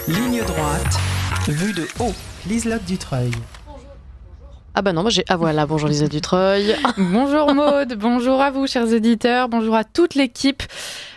Ligne droite, vue de haut, Liselotte Dutreuil. Ah bah non, voilà, bonjour Lisa Dutreuil. Bonjour Maude, bonjour à vous chers auditeurs, bonjour à toute l'équipe.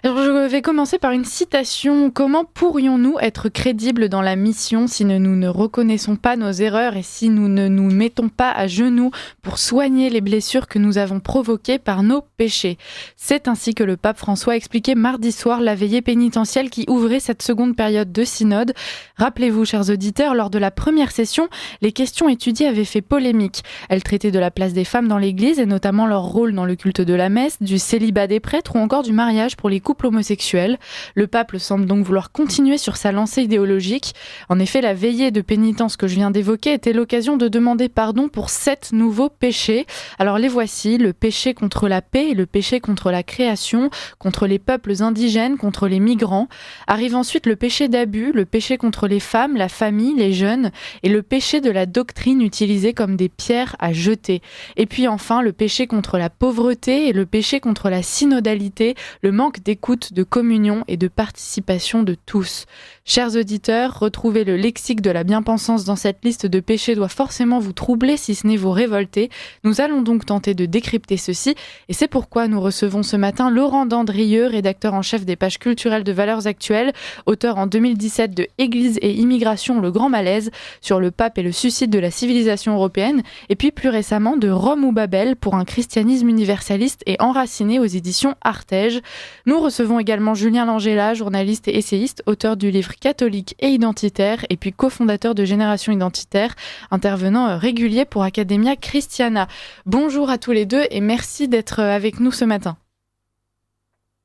Alors je vais commencer par une citation. Comment pourrions-nous être crédibles dans la mission si nous ne reconnaissons pas nos erreurs et si nous ne nous mettons pas à genoux pour soigner les blessures que nous avons provoquées par nos péchés? C'est ainsi que le pape François a expliqué mardi soir la veillée pénitentielle qui ouvrait cette seconde période de synode. Rappelez-vous chers auditeurs, lors de la première session, les questions étudiées avaient fait polémique. Elles traitaient de la place des femmes dans l'Église et notamment leur rôle dans le culte de la messe, du célibat des prêtres ou encore du mariage pour les couples homosexuels. Le pape semble donc vouloir continuer sur sa lancée idéologique. En effet, la veillée de pénitence que je viens d'évoquer était l'occasion de demander pardon pour 7 nouveaux péchés. Alors les voici: le péché contre la paix, le péché contre la création, contre les peuples indigènes, contre les migrants. Arrive ensuite le péché d'abus, le péché contre les femmes, la famille, les jeunes et le péché de la doctrine utilisée comme des pierres à jeter. Et puis enfin, le péché contre la pauvreté et le péché contre la synodalité, le manque d'écoute, de communion et de participation de tous. Chers auditeurs, retrouver le lexique de la bien-pensance dans cette liste de péchés doit forcément vous troubler, si ce n'est vous révolter. Nous allons donc tenter de décrypter ceci, et c'est pourquoi nous recevons ce matin Laurent Dandrieux, rédacteur en chef des pages culturelles de Valeurs Actuelles, auteur en 2017 de Église et immigration, le grand malaise, sur le pape et le suicide de la civilisation européenne, et puis plus récemment de Rome ou Babel pour un christianisme universaliste et enraciné aux éditions Artege. Nous recevons également Julien Langella, journaliste et essayiste, auteur du livre Catholique et identitaire et puis cofondateur de Génération Identitaire, intervenant régulier pour Academia Christiana. Bonjour à tous les deux et merci d'être avec nous ce matin.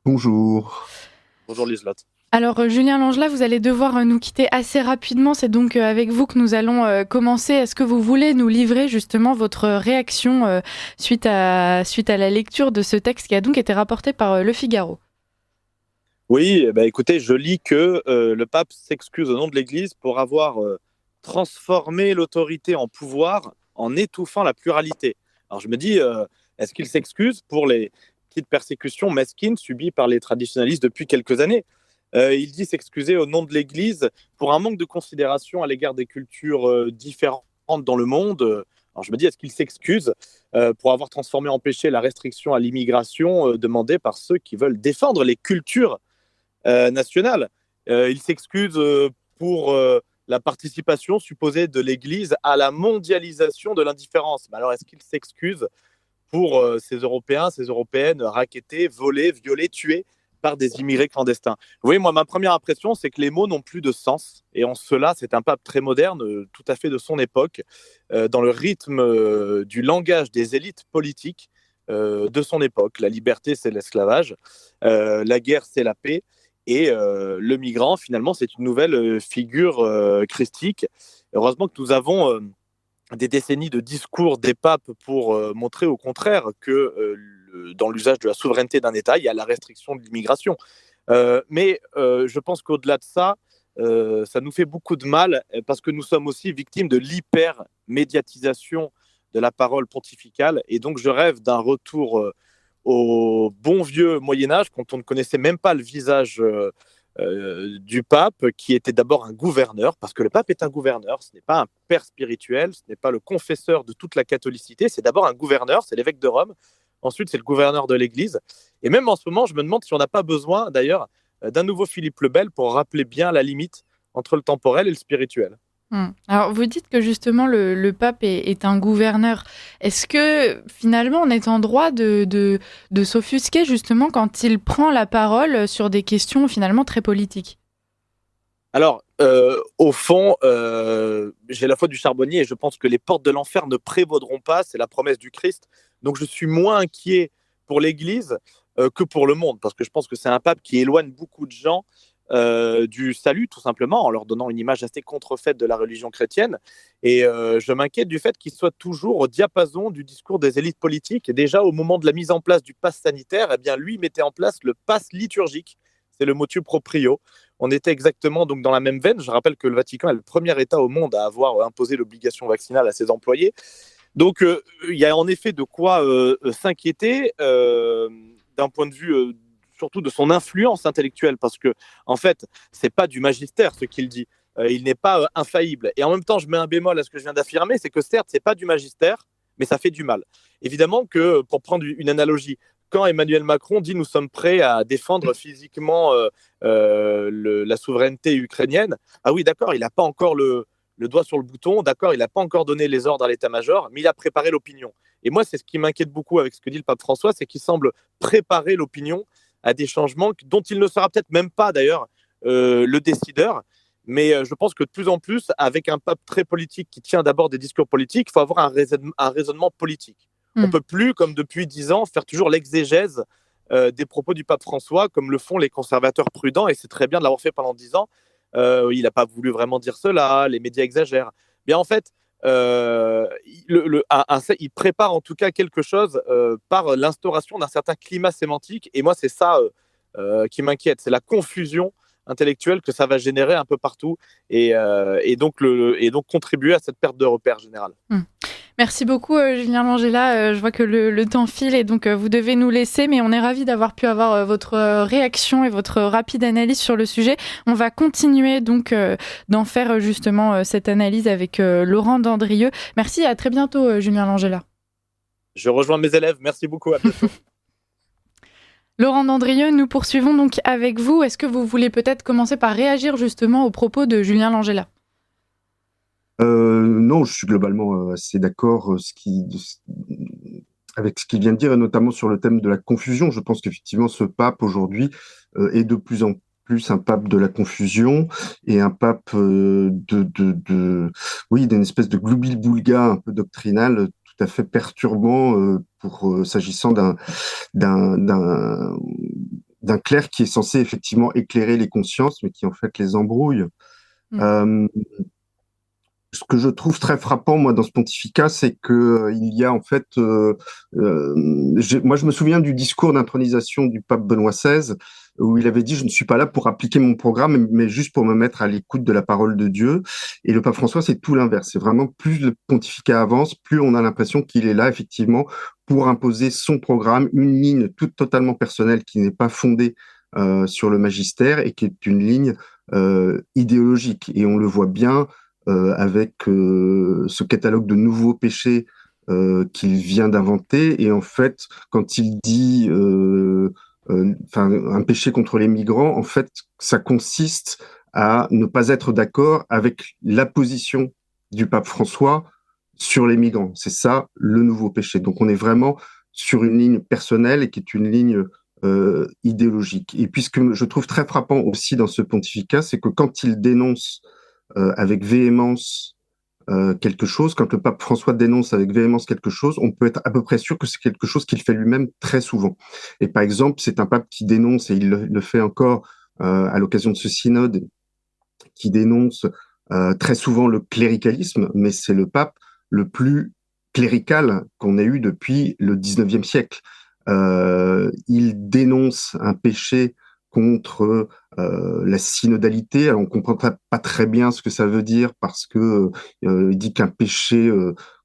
Bonjour. Bonjour Liselotte. Alors Julien Langella, vous allez devoir nous quitter assez rapidement, c'est donc avec vous que nous allons commencer. Est-ce que vous voulez nous livrer justement votre réaction suite à la lecture de ce texte qui a donc été rapporté par Le Figaro? Oui, écoutez, je lis que le pape s'excuse au nom de l'Église pour avoir transformé l'autorité en pouvoir en étouffant la pluralité. Alors je me dis, est-ce qu'il s'excuse pour les petites persécutions mesquines subies par les traditionalistes depuis quelques années? Il dit s'excuser au nom de l'Église pour un manque de considération à l'égard des cultures différentes dans le monde. Alors je me dis, est-ce qu'il s'excuse pour avoir transformé en péché la restriction à l'immigration demandée par ceux qui veulent défendre les cultures nationales? Il s'excuse pour la participation supposée de l'Église à la mondialisation de l'indifférence. Mais alors est-ce qu'il s'excuse pour ces Européens, ces Européennes rackettés, volés, violés, tués par des immigrés clandestins? Vous voyez, moi, ma première impression, c'est que les mots n'ont plus de sens. Et en cela, c'est un pape très moderne, tout à fait de son époque, dans le rythme du langage des élites politiques de son époque. La liberté, c'est l'esclavage. La guerre, c'est la paix. Et le migrant, finalement, c'est une nouvelle figure christique. Heureusement que nous avons des décennies de discours des papes pour montrer au contraire que dans l'usage de la souveraineté d'un État, il y a la restriction de l'immigration. Mais je pense qu'au-delà de ça, ça nous fait beaucoup de mal parce que nous sommes aussi victimes de l'hyper-médiatisation de la parole pontificale. Et donc, je rêve d'un retour au bon vieux Moyen-Âge, quand on ne connaissait même pas le visage du pape, qui était d'abord un gouverneur, parce que le pape est un gouverneur, ce n'est pas un père spirituel, ce n'est pas le confesseur de toute la catholicité, c'est d'abord un gouverneur, c'est l'évêque de Rome, ensuite c'est le gouverneur de l'Église. Et même en ce moment, je me demande si on n'a pas besoin, d'ailleurs, d'un nouveau Philippe le Bel pour rappeler bien la limite entre le temporel et le spirituel. Alors, vous dites que justement le pape est un gouverneur. Est-ce que finalement on est en droit de s'offusquer justement quand il prend la parole sur des questions finalement très politiques? Alors, au fond, j'ai la foi du charbonnier et je pense que les portes de l'enfer ne prévaudront pas, c'est la promesse du Christ. Donc je suis moins inquiet pour l'Église que pour le monde, parce que je pense que c'est un pape qui éloigne beaucoup de gens du salut, tout simplement, en leur donnant une image assez contrefaite de la religion chrétienne. Et je m'inquiète du fait qu'il soit toujours au diapason du discours des élites politiques. Et déjà, au moment de la mise en place du pass sanitaire, eh bien, lui mettait en place le pass liturgique. C'est le motu proprio. On était exactement donc dans la même veine. Je rappelle que le Vatican est le premier État au monde à avoir imposé l'obligation vaccinale à ses employés. Donc, il y a en effet de quoi s'inquiéter d'un point de vue surtout de son influence intellectuelle, parce que en fait, c'est pas du magistère ce qu'il dit, il n'est pas infaillible. Et en même temps, je mets un bémol à ce que je viens d'affirmer, c'est que certes, c'est pas du magistère, mais ça fait du mal. Évidemment que, pour prendre une analogie, quand Emmanuel Macron dit nous sommes prêts à défendre physiquement la souveraineté ukrainienne, ah oui, d'accord, il n'a pas encore le doigt sur le bouton, d'accord, il n'a pas encore donné les ordres à l'état-major, mais il a préparé l'opinion. Et moi, c'est ce qui m'inquiète beaucoup avec ce que dit le pape François, c'est qu'il semble préparer l'opinion à des changements dont il ne sera peut-être même pas d'ailleurs le décideur. Mais je pense que de plus en plus, avec un pape très politique qui tient d'abord des discours politiques, il faut avoir un raisonnement politique. On ne peut plus, comme depuis 10 ans, faire toujours l'exégèse des propos du pape François, comme le font les conservateurs prudents, et c'est très bien de l'avoir fait pendant 10 ans. Il n'a pas voulu vraiment dire cela, les médias exagèrent. Bien, en fait, il prépare en tout cas quelque chose par l'instauration d'un certain climat sémantique, et moi, c'est ça qui m'inquiète, c'est la confusion intellectuelle que ça va générer un peu partout, et donc contribuer à cette perte de repères générale. Merci beaucoup Julien Langella, je vois que le temps file et donc vous devez nous laisser, mais on est ravis d'avoir pu avoir votre réaction et votre rapide analyse sur le sujet. On va continuer donc d'en faire justement cette analyse avec Laurent Dandrieux. Merci, à très bientôt Julien Langella. Je rejoins mes élèves, merci beaucoup, à bientôt. Laurent Dandrieux, nous poursuivons donc avec vous. Est-ce que vous voulez peut-être commencer par réagir justement aux propos de Julien Langella ? Non, je suis globalement assez d'accord avec ce qu'il vient de dire, et notamment sur le thème de la confusion. Je pense qu'effectivement, ce pape aujourd'hui est de plus en plus un pape de la confusion et un pape d'une espèce de gloubi-boulga un peu doctrinal, tout à fait perturbant s'agissant d'un clerc qui est censé effectivement éclairer les consciences, mais qui en fait les embrouille. Ce que je trouve très frappant, moi, dans ce pontificat, c'est que il y a en fait, moi, je me souviens du discours d'intronisation du pape Benoît XVI, où il avait dit: je ne suis pas là pour appliquer mon programme, mais juste pour me mettre à l'écoute de la parole de Dieu. Et le pape François, c'est tout l'inverse. C'est vraiment, plus le pontificat avance, plus on a l'impression qu'il est là, effectivement, pour imposer son programme, une ligne toute totalement personnelle qui n'est pas fondée sur le magistère et qui est une ligne idéologique. Et on le voit bien avec ce catalogue de nouveaux péchés qu'il vient d'inventer. Et en fait, quand il dit un péché contre les migrants, en fait, ça consiste à ne pas être d'accord avec la position du pape François sur les migrants. C'est ça, le nouveau péché. Donc, on est vraiment sur une ligne personnelle et qui est une ligne idéologique. Et puis, ce que je trouve très frappant aussi dans ce pontificat, c'est que quand il dénonce avec véhémence quelque chose, quand le pape François dénonce avec véhémence quelque chose, on peut être à peu près sûr que c'est quelque chose qu'il fait lui-même très souvent. Et par exemple, c'est un pape qui dénonce, et il le fait encore à l'occasion de ce synode, qui dénonce très souvent le cléricalisme, mais c'est le pape le plus clérical qu'on ait eu depuis le 19e siècle. Il dénonce un péché contre la synodalité. Alors, on comprend pas très bien ce que ça veut dire, parce que il dit qu'un péché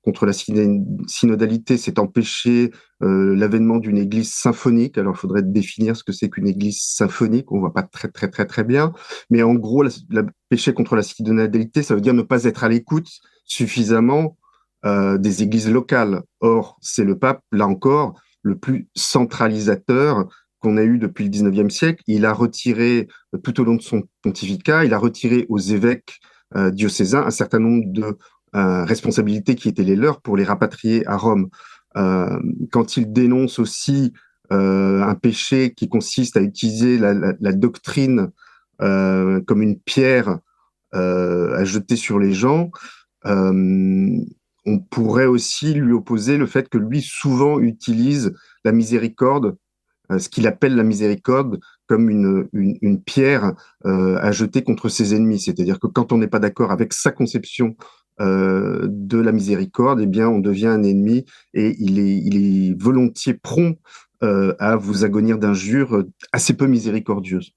contre la synodalité, c'est empêcher l'avènement d'une église symphonique. Alors, il faudrait définir ce que c'est qu'une église symphonique. On voit pas très bien. Mais en gros, la péché contre la synodalité, ça veut dire ne pas être à l'écoute suffisamment des églises locales. Or, c'est le pape, là encore, le plus centralisateur qu'on a eu depuis le 19e siècle. Il a retiré, tout au long de son pontificat, il a retiré aux évêques diocésains un certain nombre de responsabilités qui étaient les leurs pour les rapatrier à Rome. Quand il dénonce aussi un péché qui consiste à utiliser la doctrine comme une pierre à jeter sur les gens, on pourrait aussi lui opposer le fait que lui, souvent, utilise la miséricorde, ce qu'il appelle la miséricorde, comme une pierre à jeter contre ses ennemis. C'est-à-dire que quand on n'est pas d'accord avec sa conception de la miséricorde, eh bien, on devient un ennemi, et il est volontiers prompt à vous agonir d'injures assez peu miséricordieuses.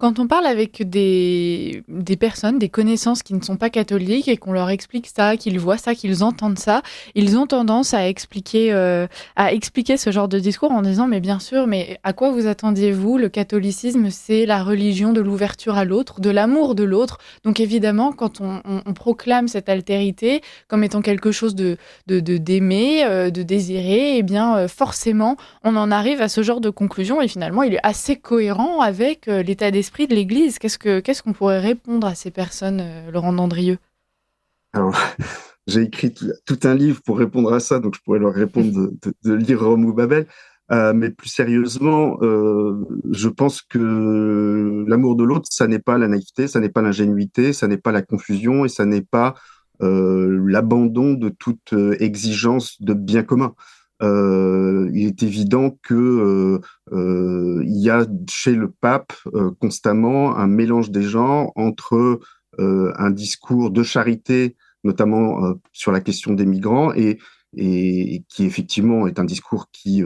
Quand on parle avec des personnes, des connaissances qui ne sont pas catholiques et qu'on leur explique ça, qu'ils voient ça, qu'ils entendent ça, ils ont tendance à expliquer ce genre de discours en disant mais bien sûr, mais à quoi vous attendiez-vous? Le catholicisme, c'est la religion de l'ouverture à l'autre, de l'amour de l'autre. Donc évidemment, quand on proclame cette altérité comme étant quelque chose d'aimer, de désirer, eh bien forcément, on en arrive à ce genre de conclusion et finalement, il est assez cohérent avec l'état d'esprit de l'Église. Qu'est-ce qu'on pourrait répondre à ces personnes, Laurent Dandrieux? Alors, j'ai écrit tout un livre pour répondre à ça, donc je pourrais leur répondre de lire Rome ou Babel. Mais plus sérieusement, je pense que l'amour de l'autre, ça n'est pas la naïveté, ça n'est pas l'ingénuité, ça n'est pas la confusion et ça n'est pas l'abandon de toute exigence de bien commun. Il est évident que il y a chez le pape constamment un mélange des genres entre un discours de charité, notamment sur la question des migrants, et qui effectivement est un discours qui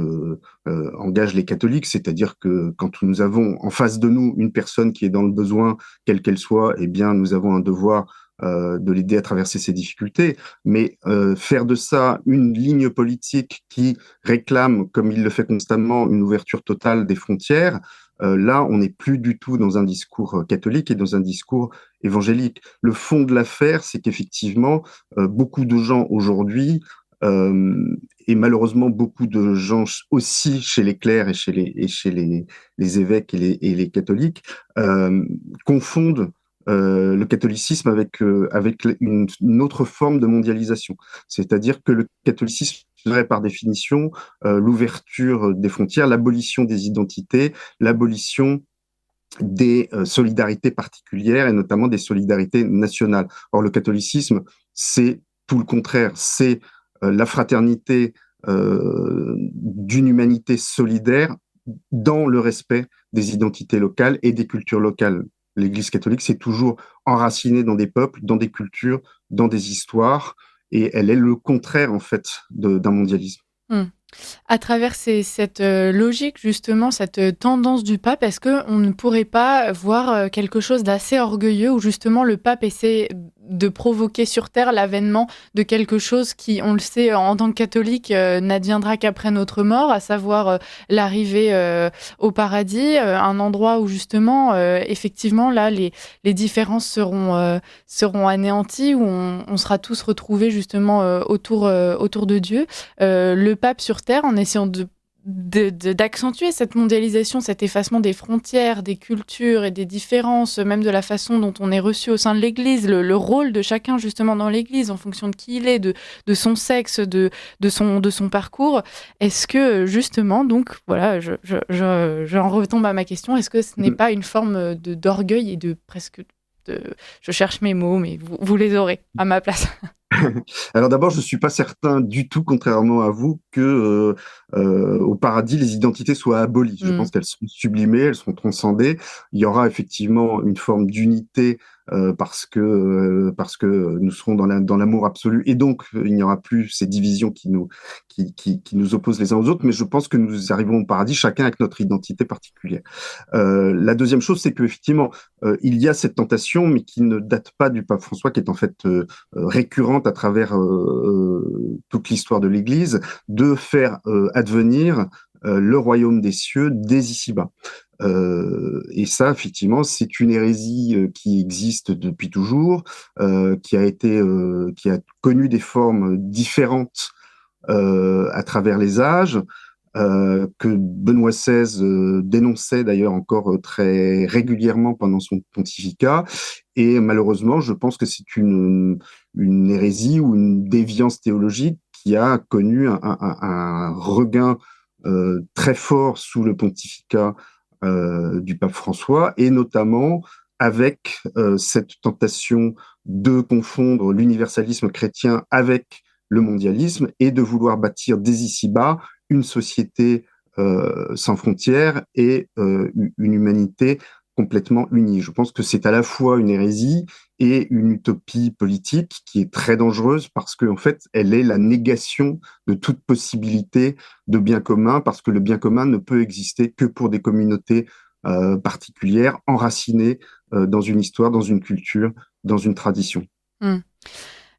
engage les catholiques, c'est-à-dire que quand nous avons en face de nous une personne qui est dans le besoin, quelle qu'elle soit, eh bien nous avons un devoir de l'aider à traverser ces difficultés, mais faire de ça une ligne politique qui réclame, comme il le fait constamment, une ouverture totale des frontières, là, on n'est plus du tout dans un discours catholique et dans un discours évangélique. Le fond de l'affaire, c'est qu'effectivement, beaucoup de gens aujourd'hui, et malheureusement beaucoup de gens aussi chez les clercs et chez les évêques et les catholiques, confondent le catholicisme avec une autre forme de mondialisation. C'est-à-dire que le catholicisme serait par définition l'ouverture des frontières, l'abolition des identités, l'abolition des solidarités particulières et notamment des solidarités nationales. Or, le catholicisme, c'est tout le contraire, c'est la fraternité d'une humanité solidaire dans le respect des identités locales et des cultures locales. L'Église catholique s'est toujours enracinée dans des peuples, dans des cultures, dans des histoires, et elle est le contraire, en fait, d'un mondialisme. À travers cette logique, justement, cette tendance du pape, est-ce qu'on ne pourrait pas voir quelque chose d'assez orgueilleux où justement le pape essaie de provoquer sur Terre l'avènement de quelque chose qui, on le sait, en tant que catholique, n'adviendra qu'après notre mort, à savoir l'arrivée au paradis, un endroit où justement, effectivement, là, les différences seront anéanties, où on sera tous retrouvés justement autour de Dieu. Le pape sur Terre, en essayant d'accentuer cette mondialisation, cet effacement des frontières, des cultures et des différences, même de la façon dont on est reçu au sein de l'Église, le rôle de chacun justement dans l'Église en fonction de qui il est, de son sexe, de son parcours. Est-ce que justement, donc voilà, j'en retombe à ma question, est-ce que ce n'est pas une forme d'orgueil et de presque... je cherche mes mots, mais vous les aurez à ma place. Alors d'abord, je ne suis pas certain du tout, contrairement à vous, que au paradis, les identités soient abolies. Je pense qu'elles seront sublimées, elles seront transcendées. Il y aura effectivement une forme d'unité parce que nous serons dans l'amour absolu, et donc il n'y aura plus ces divisions qui nous opposent les uns aux autres. Mais je pense que nous arriverons au paradis chacun avec notre identité particulière. La deuxième chose, c'est qu'effectivement, il y a cette tentation, mais qui ne date pas du pape François, qui est en fait récurrente à travers toute l'histoire de l'Église, de faire advenir le royaume des cieux dès ici-bas. Et ça, effectivement, c'est une hérésie qui existe depuis toujours, qui a connu des formes différentes à travers les âges, que Benoît XVI dénonçait d'ailleurs encore très régulièrement pendant son pontificat. Et malheureusement, je pense que c'est une hérésie ou une déviance théologique qui a connu un regain très fort sous le pontificat du pape François, et notamment avec cette tentation de confondre l'universalisme chrétien avec le mondialisme et de vouloir bâtir dès ici-bas une société sans frontières et une humanité complètement unie. Je pense que c'est à la fois une hérésie et une utopie politique qui est très dangereuse parce qu'en fait, elle est la négation de toute possibilité de bien commun, parce que le bien commun ne peut exister que pour des communautés particulière, enracinée dans une histoire, dans une culture, dans une tradition. Mmh.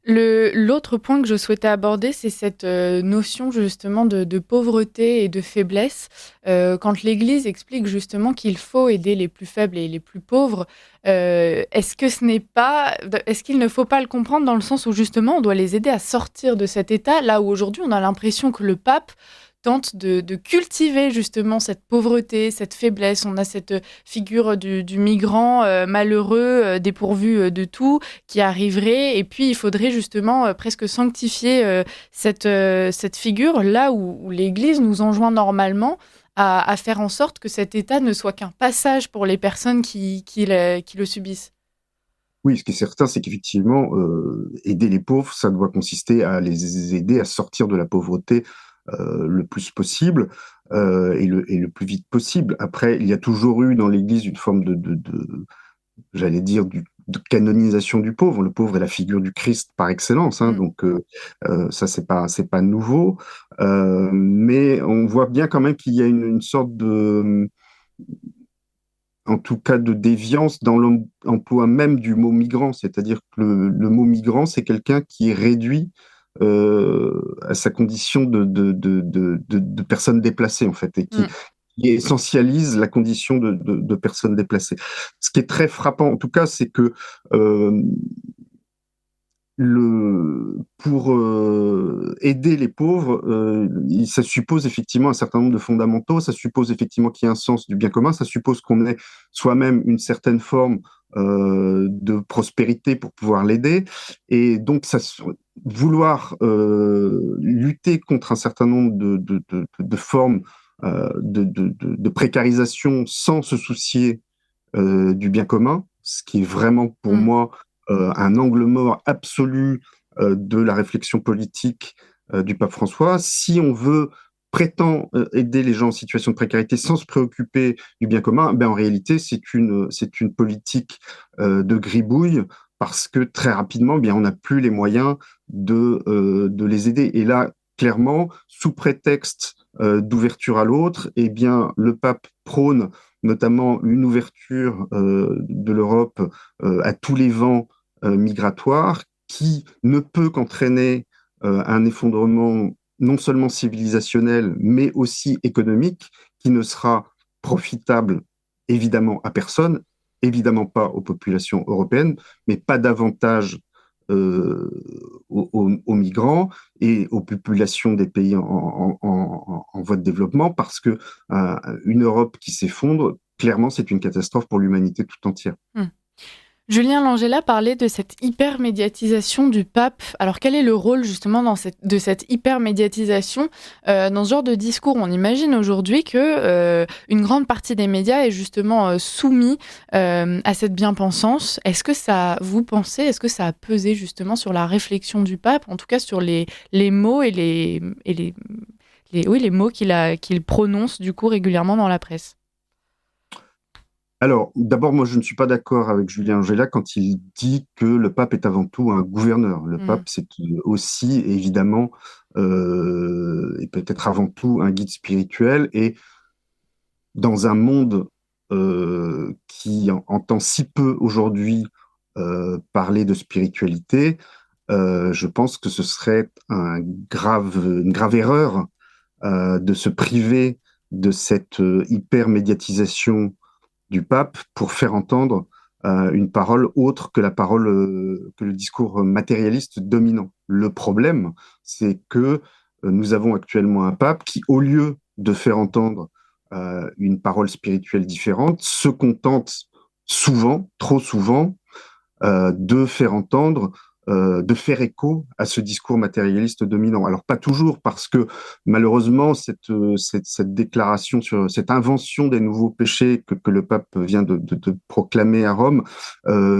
L'autre point que je souhaitais aborder, c'est cette notion justement de pauvreté et de faiblesse. Quand l'Église explique justement qu'il faut aider les plus faibles et les plus pauvres, est-ce qu'il ne faut pas le comprendre dans le sens où justement on doit les aider à sortir de cet état, là où aujourd'hui on a l'impression que le pape tente de cultiver justement cette pauvreté, cette faiblesse. On a cette figure du migrant malheureux, dépourvu de tout, qui arriverait, et puis il faudrait justement presque sanctifier cette figure, là où l'Église nous enjoint normalement à faire en sorte que cet état ne soit qu'un passage pour les personnes qui le subissent. Oui, ce qui est certain, c'est qu'effectivement, aider les pauvres, ça doit consister à les aider à sortir de la pauvreté le plus possible et le plus vite possible. Après, il y a toujours eu dans l'Église une forme j'allais dire, de canonisation du pauvre. Le pauvre est la figure du Christ par excellence, hein, donc ça, c'est pas nouveau. Mais on voit bien quand même qu'il y a une sorte en tout cas de déviance dans l'emploi même du mot migrant, c'est-à-dire que le mot migrant, c'est quelqu'un qui est réduit à sa condition de personne déplacée, en fait, et qui essentialise la condition de personne déplacée. Ce qui est très frappant, en tout cas, c'est que pour aider les pauvres, ça suppose effectivement un certain nombre de fondamentaux, ça suppose effectivement qu'il y ait un sens du bien commun, ça suppose qu'on ait soi-même une certaine forme de prospérité pour pouvoir l'aider, et donc vouloir lutter contre un certain nombre de formes de précarisation sans se soucier du bien commun, ce qui est vraiment pour moi un angle mort absolu de la réflexion politique du pape François. Si on prétend aider les gens en situation de précarité sans se préoccuper du bien commun, ben en réalité, c'est une politique de gribouille, parce que très rapidement, bien, on n'a plus les moyens de les aider. Et là, clairement, sous prétexte d'ouverture à l'autre, eh bien, le pape prône notamment une ouverture de l'Europe à tous les vents migratoire, qui ne peut qu'entraîner un effondrement non seulement civilisationnel, mais aussi économique, qui ne sera profitable évidemment à personne, évidemment pas aux populations européennes, mais pas davantage aux migrants et aux populations des pays en voie de développement, parce que une Europe qui s'effondre, clairement, c'est une catastrophe pour l'humanité tout entière. Julien Langella parlait de cette hyper-médiatisation du pape. Alors, quel est le rôle justement de cette hyper-médiatisation dans ce genre de discours? On imagine aujourd'hui que une grande partie des médias est justement soumis à cette bien-pensance. Vous pensez, est-ce que ça a pesé justement sur la réflexion du pape, en tout cas sur les mots et les mots qu'il prononce du coup régulièrement dans la presse? Alors, d'abord, moi, je ne suis pas d'accord avec Julien Langella quand il dit que le pape est avant tout un gouverneur. Le pape, c'est aussi, évidemment, et peut-être avant tout, un guide spirituel. Et dans un monde qui entend si peu aujourd'hui parler de spiritualité, je pense que ce serait une grave erreur de se priver de cette hyper-médiatisation du pape pour faire entendre une parole autre que que le discours matérialiste dominant. Le problème, c'est que nous avons actuellement un pape qui, au lieu de faire entendre une parole spirituelle différente, se contente souvent, trop souvent, de faire entendre de faire écho à ce discours matérialiste dominant. Alors pas toujours, parce que malheureusement cette déclaration sur cette invention des nouveaux péchés que le pape vient de proclamer à Rome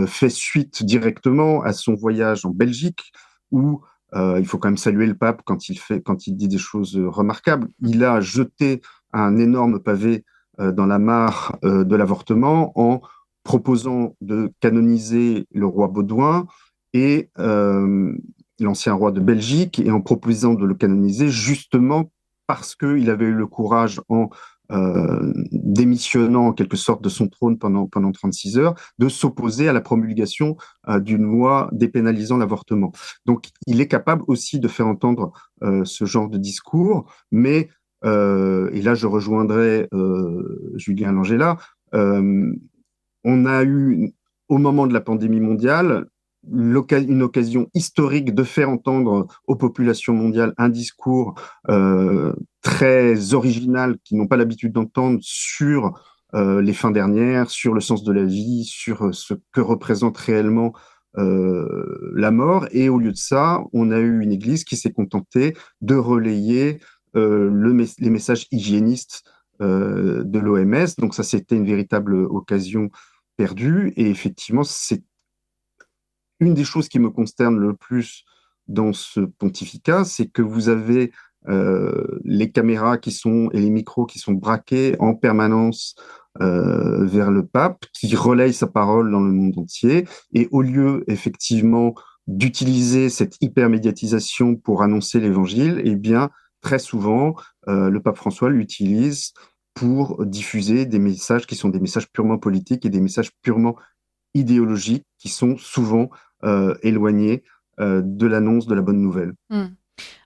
fait suite directement à son voyage en Belgique, où il faut quand même saluer le pape quand il dit des choses remarquables. Il a jeté un énorme pavé dans la mare de l'avortement en proposant de canoniser le roi Baudouin et l'ancien roi de Belgique, et en proposant de le canoniser justement parce qu'il avait eu le courage, en démissionnant en quelque sorte de son trône pendant 36 heures, de s'opposer à la promulgation d'une loi dépénalisant l'avortement. Donc, il est capable aussi de faire entendre ce genre de discours, mais, et là je rejoindrai Julien Langella, on a eu, au moment de la pandémie mondiale, une occasion historique de faire entendre aux populations mondiales un discours très original qu'ils n'ont pas l'habitude d'entendre sur les fins dernières, sur le sens de la vie, sur ce que représente réellement la mort. Et au lieu de ça, on a eu une Église qui s'est contentée de relayer les messages hygiénistes de l'OMS. Donc ça, c'était une véritable occasion perdue. Et effectivement, c'est une des choses qui me consterne le plus dans ce pontificat, c'est que vous avez les caméras et les micros qui sont braqués en permanence vers le pape, qui relaye sa parole dans le monde entier. Et au lieu, effectivement, d'utiliser cette hypermédiatisation pour annoncer l'évangile, eh bien, très souvent, le pape François l'utilise pour diffuser des messages qui sont des messages purement politiques et des messages purement idéologiques qui sont souvent éloignés de l'annonce de la bonne nouvelle.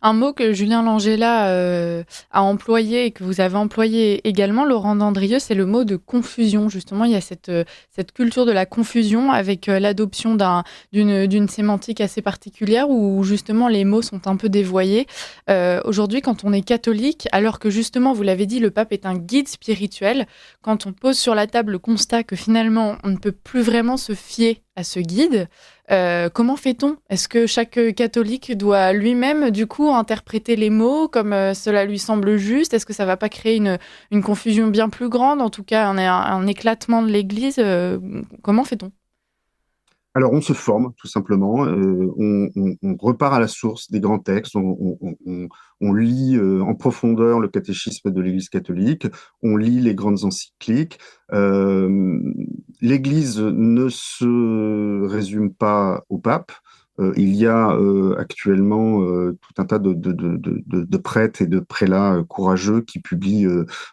Un mot que Julien Langella a employé et que vous avez employé également, Laurent Dandrieux, c'est le mot de confusion. Justement, il y a cette culture de la confusion avec l'adoption d'une sémantique assez particulière où justement les mots sont un peu dévoyés. Aujourd'hui, quand on est catholique, alors que justement, vous l'avez dit, le pape est un guide spirituel, quand on pose sur la table le constat que finalement, on ne peut plus vraiment se fier à ce guide, comment fait-on? Est-ce que chaque catholique doit lui-même, du coup, interpréter les mots comme cela lui semble juste? Est-ce que ça ne va pas créer une confusion bien plus grande, en tout cas un éclatement de l'Église? Comment fait-on? Alors, on se forme, tout simplement. On repart à la source des grands textes. On lit en profondeur le catéchisme de l'Église catholique. On lit les grandes encycliques. L'Église ne se résume pas au pape. Il y a actuellement tout un tas de prêtres et de prélats courageux qui publient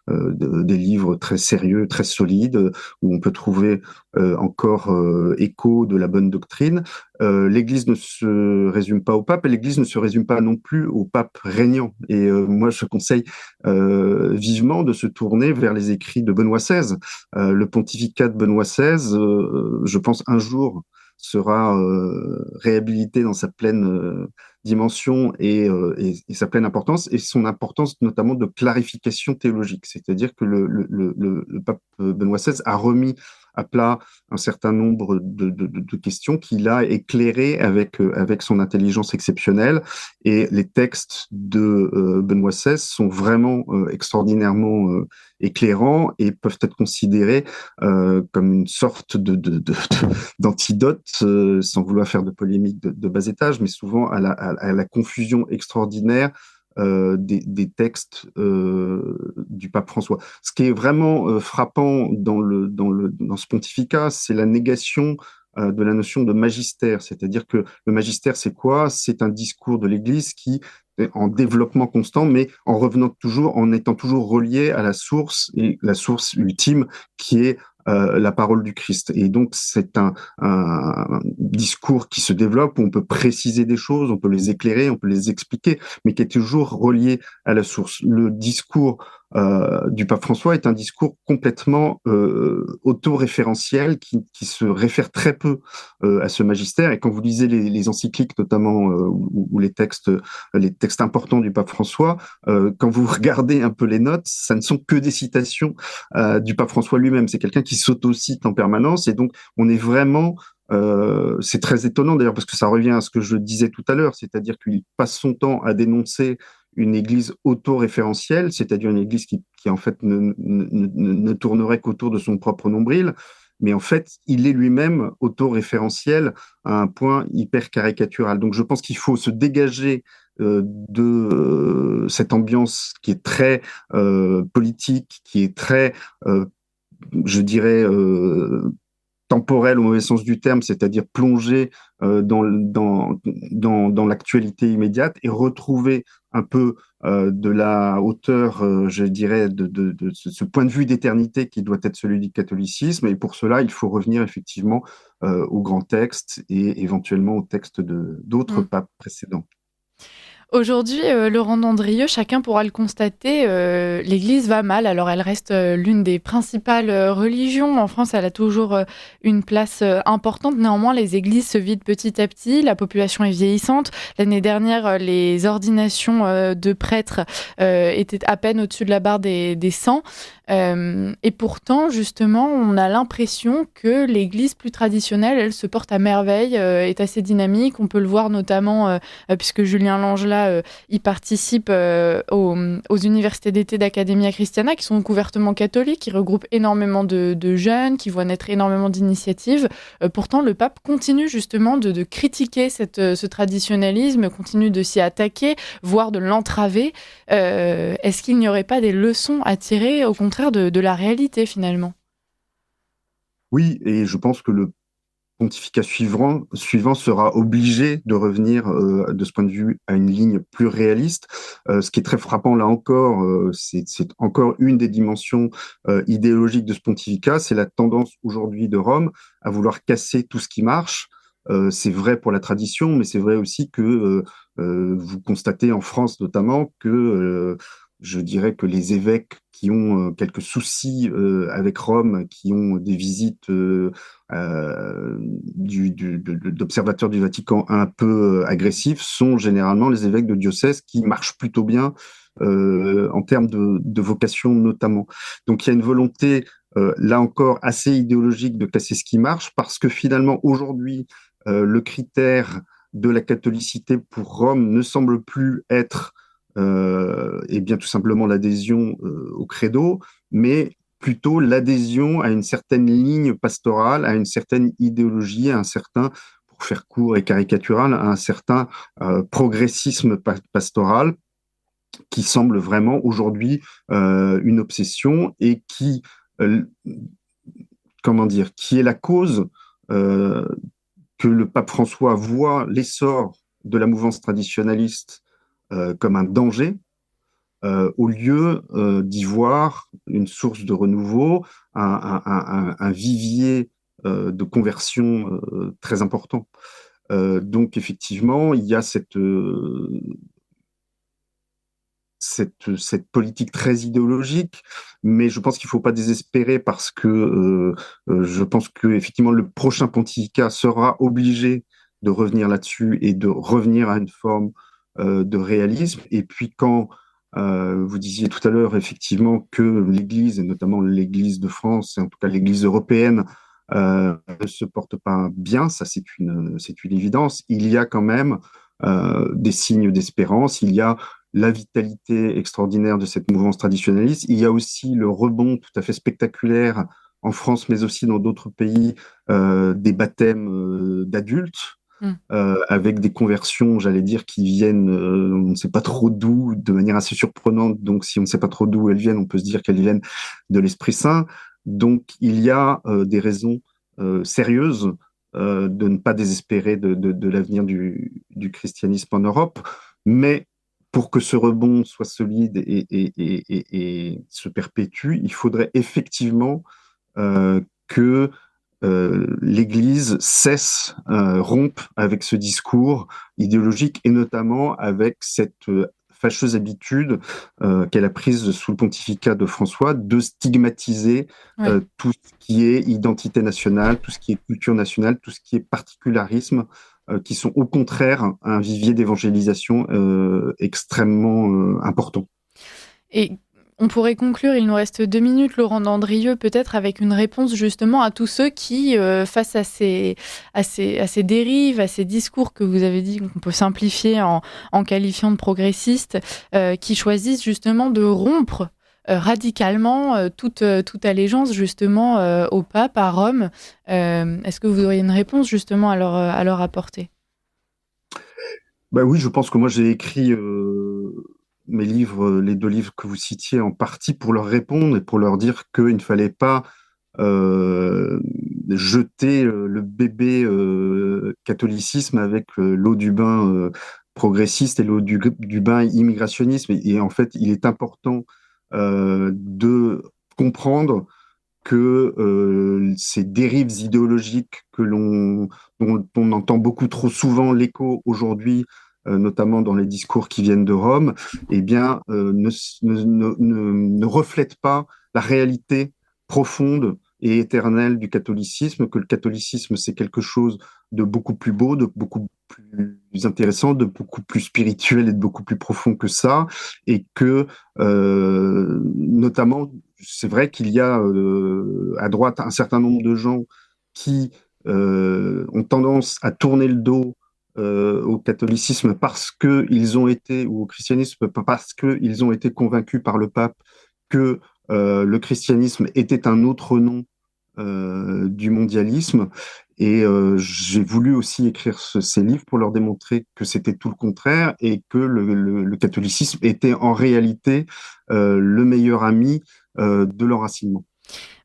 des livres très sérieux, très solides, où on peut trouver encore écho de la bonne doctrine. L'Église ne se résume pas au pape et l'Église ne se résume pas non plus au pape régnant. Et moi, je conseille vivement de se tourner vers les écrits de Benoît XVI. Le pontificat de Benoît XVI, je pense un jour, sera réhabilité dans sa pleine dimension et sa pleine importance, et son importance notamment de clarification théologique. C'est-à-dire que le pape Benoît XVI a remis à plat un certain nombre de questions qu'il a éclairées avec son intelligence exceptionnelle. Et les textes de Benoît XVI sont vraiment extraordinairement éclairants et peuvent être considérés comme une sorte d'antidote, sans vouloir faire de polémique de bas étage, mais souvent à la confusion extraordinaire des textes du pape François. Ce qui est vraiment frappant dans ce pontificat, c'est la négation de la notion de magistère. C'est-à-dire que le magistère, c'est quoi? C'est un discours de l'Église qui est en développement constant, mais en étant toujours relié à la source, et la source ultime qui est la parole du Christ. Et donc, c'est un discours qui se développe, où on peut préciser des choses, on peut les éclairer, on peut les expliquer, mais qui est toujours relié à la source. Le discours du pape François est un discours complètement autoréférentiel qui se réfère très peu à ce magistère. Et quand vous lisez les encycliques, notamment, ou les textes importants du pape François, quand vous regardez un peu les notes, ça ne sont que des citations du pape François lui-même. C'est quelqu'un qui s'auto-cite en permanence, et donc on est vraiment c'est très étonnant d'ailleurs, parce que ça revient à ce que je disais tout à l'heure, c'est-à-dire qu'il passe son temps à dénoncer une église autoréférentielle, c'est-à-dire une église qui en fait ne tournerait qu'autour de son propre nombril, mais en fait, il est lui-même autoréférentiel à un point hyper caricatural. Donc je pense qu'il faut se dégager de cette ambiance qui est très politique, qui est très, je dirais, temporel au mauvais sens du terme, c'est-à-dire plonger dans l'actualité immédiate et retrouver un peu de la hauteur, je dirais, de ce point de vue d'éternité qui doit être celui du catholicisme. Et pour cela, il faut revenir effectivement aux grands textes et éventuellement aux textes d'autres papes précédents. Aujourd'hui, Laurent Dandrieux, chacun pourra le constater, l'Église va mal. Alors, elle reste l'une des principales religions. En France, elle a toujours une place importante. Néanmoins, les églises se vident petit à petit. La population est vieillissante. L'année dernière, les ordinations de prêtres étaient à peine au-dessus de la barre des 100. Et pourtant, justement, on a l'impression que l'Église plus traditionnelle, elle se porte à merveille, est assez dynamique. On peut le voir notamment, puisque Julien Langelat y participe aux universités d'été d'Academia Christiana, qui sont ouvertement catholiques, qui regroupent énormément de jeunes, qui voient naître énormément d'initiatives. Pourtant, le pape continue justement de critiquer ce traditionnalisme, continue de s'y attaquer, voire de l'entraver. Est-ce qu'il n'y aurait pas des leçons à tirer, au contraire, de la réalité, finalement? Oui, et je pense que le pontificat suivant sera obligé de revenir de ce point de vue à une ligne plus réaliste. Ce qui est très frappant là encore, c'est encore une des dimensions idéologiques de ce pontificat, c'est la tendance aujourd'hui de Rome à vouloir casser tout ce qui marche. C'est vrai pour la tradition, mais c'est vrai aussi que vous constatez en France notamment que je dirais que les évêques qui ont quelques soucis avec Rome, qui ont des visites d'observateurs du Vatican un peu agressifs, sont généralement les évêques de diocèse qui marchent plutôt bien en termes de vocation notamment. Donc il y a une volonté, là encore, assez idéologique de casser ce qui marche, parce que finalement, aujourd'hui, le critère de la catholicité pour Rome ne semble plus être et bien tout simplement l'adhésion au credo, mais plutôt l'adhésion à une certaine ligne pastorale, à une certaine idéologie, à un certain, pour faire court et caricatural, à un certain progressisme pastoral qui semble vraiment aujourd'hui une obsession et qui, comment dire, qui est la cause que le pape François voit l'essor de la mouvance traditionnaliste comme un danger, au lieu d'y voir une source de renouveau, un vivier de conversion très important. Donc effectivement, il y a cette politique très idéologique, mais je pense qu'il ne faut pas désespérer, parce que je pense que effectivement le prochain pontificat sera obligé de revenir là-dessus et de revenir à une forme de réalisme. Et puis quand vous disiez tout à l'heure effectivement que l'Église, et notamment l'Église de France, et en tout cas l'Église européenne, ne se porte pas bien, ça c'est une évidence. Il y a quand même des signes d'espérance, il y a la vitalité extraordinaire de cette mouvance traditionnaliste, il y a aussi le rebond tout à fait spectaculaire en France, mais aussi dans d'autres pays, des baptêmes d'adultes, avec des conversions, j'allais dire, qui viennent, on ne sait pas trop d'où, de manière assez surprenante. Donc, si on ne sait pas trop d'où elles viennent, on peut se dire qu'elles viennent de l'Esprit Saint. Donc, il y a des raisons sérieuses de ne pas désespérer de l'avenir du christianisme en Europe. Mais pour que ce rebond soit solide et se perpétue, il faudrait effectivement que l'Église cesse, rompe avec ce discours idéologique, et notamment avec cette fâcheuse habitude qu'elle a prise sous le pontificat de François de stigmatiser tout ce qui est identité nationale, tout ce qui est culture nationale, tout ce qui est particularisme, qui sont au contraire un vivier d'évangélisation extrêmement important. Et on pourrait conclure, il nous reste 2 minutes, Laurent Dandrieux, peut-être avec une réponse justement à tous ceux qui, face à ces dérives, à ces discours que vous avez dit qu'on peut simplifier en qualifiant de progressistes, qui choisissent justement de rompre radicalement toute allégeance justement au pape, à Rome. Est-ce que vous auriez une réponse justement à leur apporter? Bah oui, je pense que moi j'ai écrit mes livres, les 2 livres que vous citiez, en partie pour leur répondre et pour leur dire qu'il ne fallait pas jeter le bébé catholicisme avec l'eau du bain progressiste et l'eau du bain immigrationnisme. Et en fait, il est important de comprendre que ces dérives idéologiques dont on entend beaucoup trop souvent l'écho aujourd'hui, notamment dans les discours qui viennent de Rome, eh bien, ne reflètent pas la réalité profonde et éternelle du catholicisme, que le catholicisme, c'est quelque chose de beaucoup plus beau, de beaucoup plus intéressant, de beaucoup plus spirituel et de beaucoup plus profond que ça, et que, notamment, c'est vrai qu'il y a à droite un certain nombre de gens qui ont tendance à tourner le dos au catholicisme parce qu'ils ont été, ou au christianisme parce qu'ils ont été convaincus par le pape que le christianisme était un autre nom du mondialisme. Et j'ai voulu aussi écrire ces livres pour leur démontrer que c'était tout le contraire et que le catholicisme était en réalité le meilleur ami de l'enracinement.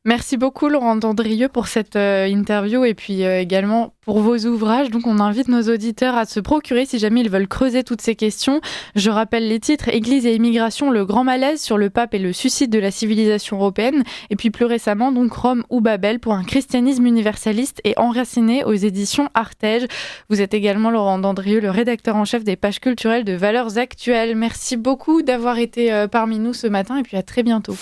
Merci beaucoup Laurent Dandrieux pour cette interview et puis également pour vos ouvrages. Donc on invite nos auditeurs à se procurer si jamais ils veulent creuser toutes ces questions. Je rappelle les titres: Église et immigration, le grand malaise sur le pape et le suicide de la civilisation européenne. Et puis plus récemment, donc Rome ou Babel pour un christianisme universaliste et enraciné aux éditions Artege. Vous êtes également Laurent Dandrieux, le rédacteur en chef des pages culturelles de Valeurs Actuelles. Merci beaucoup d'avoir été parmi nous ce matin et puis à très bientôt.